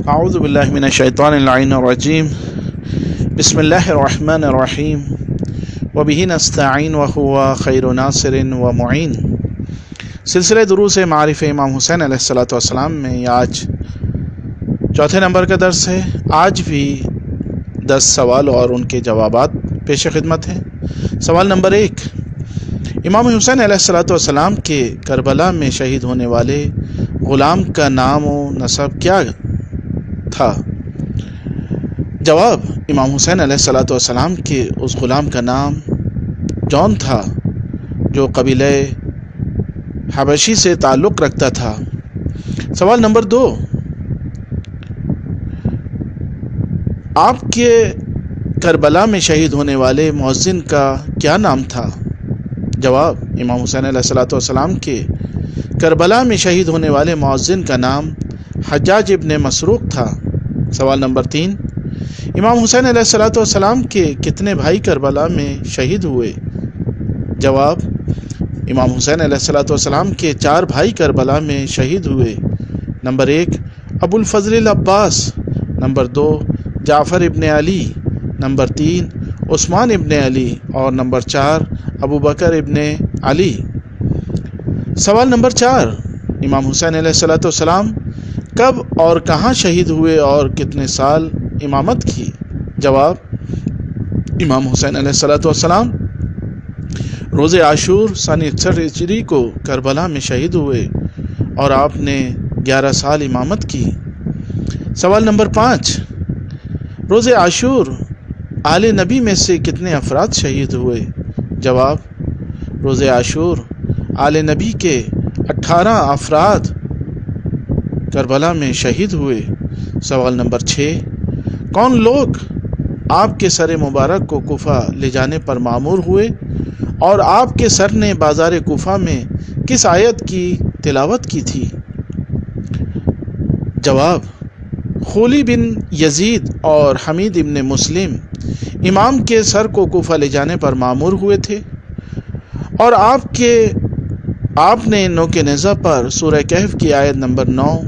اعوذ باللہ من الشیطان اللعین الرجیم بسم اللہ الرحمن الرحیم وبہ نستعین وہو خیر ناصر ومعین۔ سلسلہ دروس معارف امام حسین علیہ السلام میں آج چوتھے نمبر کا درس ہے۔ آج بھی 10 سوال اور ان کے جوابات پیش خدمت ہیں۔ سوال نمبر 1، امام حسین علیہ السلام کے کربلا میں شہید ہونے والے غلام کا نام و نسب کیا تھا؟ جواب، امام حسین علیہ السلام کے اس غلام کا نام جون تھا جو قبیلہ حبشی سے تعلق رکھتا تھا۔ سوال نمبر 2، آپ کے کربلا میں شہید ہونے والے مؤذن کا کیا نام تھا؟ جواب، امام حسین علیہ السلام کے کربلا میں شہید ہونے والے مؤذن کا نام حجاج ابن مسروق تھا۔ سوال نمبر 3، امام حسین علیہ السلام کے کتنے بھائی کربلا میں شہید ہوئے؟ جواب، امام حسین علیہ السلام کے 4 بھائی کربلا میں شہید ہوئے۔ نمبر 1، ابو الفضل العباس، نمبر 2، جعفر ابن علی، نمبر 3، عثمان ابن علی، اور نمبر 4، ابو بکر ابن علی۔ سوال نمبر 4، امام حسین علیہ السلام کب اور کہاں شہید ہوئے اور کتنے سال امامت کی؟ جواب، امام حسین علیہ السلام روز عاشور سن 61 ہجری کو کربلا میں شہید ہوئے اور آپ نے 11 سال امامت کی۔ سوال نمبر 5، روز عاشور آل نبی میں سے کتنے افراد شہید ہوئے؟ جواب، روز عاشور آل نبی کے 18 افراد کربلا میں شہید ہوئے۔ سوال نمبر 6، کون لوگ آپ کے سر مبارک کو کوفہ لے جانے پر مامور ہوئے اور آپ کے سر نے بازار کوفہ میں کس آیت کی تلاوت کی تھی؟ جواب، خولی بن یزید اور حمید ابن مسلم امام کے سر کو کوفہ لے جانے پر مامور ہوئے تھے اور آپ نے نوک نیزہ پر سورہ کہف کی آیت نمبر 9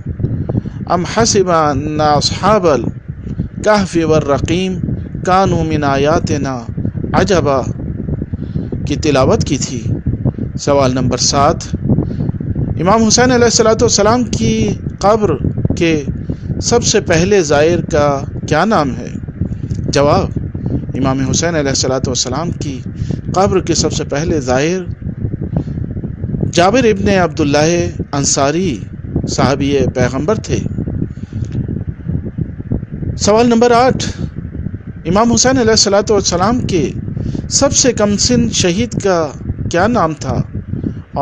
ام حسب ان اصحاب الکہف والرقیم کانوا من آیاتنا عجبا کی تلاوت کی تھی۔ سوال نمبر 7، امام حسین علیہ السلام کی قبر کے سب سے پہلے زائر کا کیا نام ہے؟ جواب، امام حسین علیہ السلام کی قبر کے سب سے پہلے زائر جابر ابن عبداللہ انصاری صحابی پیغمبر تھے۔ سوال نمبر 8، امام حسین علیہ السلام کے سب سے کم سن شہید کا کیا نام تھا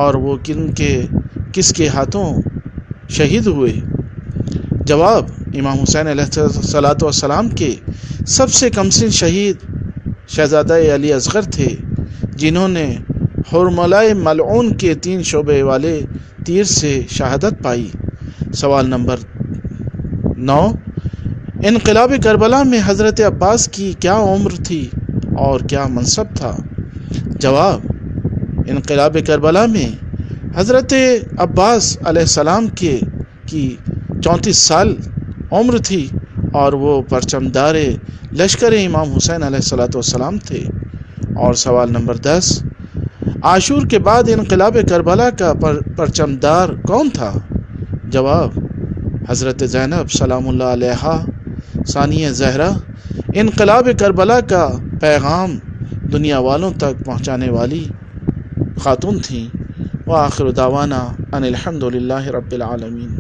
اور وہ کس کے ہاتھوں شہید ہوئے؟ جواب، امام حسین علیہ السلام کے سب سے کم سن شہید شہزادہ علی اصغر تھے جنہوں نے حرملہ ملعون کے 3 شعبے والے تیر سے شہادت پائی۔ سوال نمبر 9، انقلاب کربلا میں حضرت عباس کی کیا عمر تھی اور کیا منصب تھا؟ جواب، انقلاب کربلا میں حضرت عباس علیہ السلام کی 34 سال عمر تھی اور وہ پرچمدار لشکر امام حسین علیہ السلام تھے۔ اور سوال نمبر 10، عاشور کے بعد انقلاب کربلا کا پرچمدار کون تھا؟ جواب، حضرت زینب سلام اللہ علیہا ثانیہ زہرا انقلاب کربلا کا پیغام دنیا والوں تک پہنچانے والی خاتون تھیں۔ وآخر دعوانا ان الحمد للہ رب العالمین۔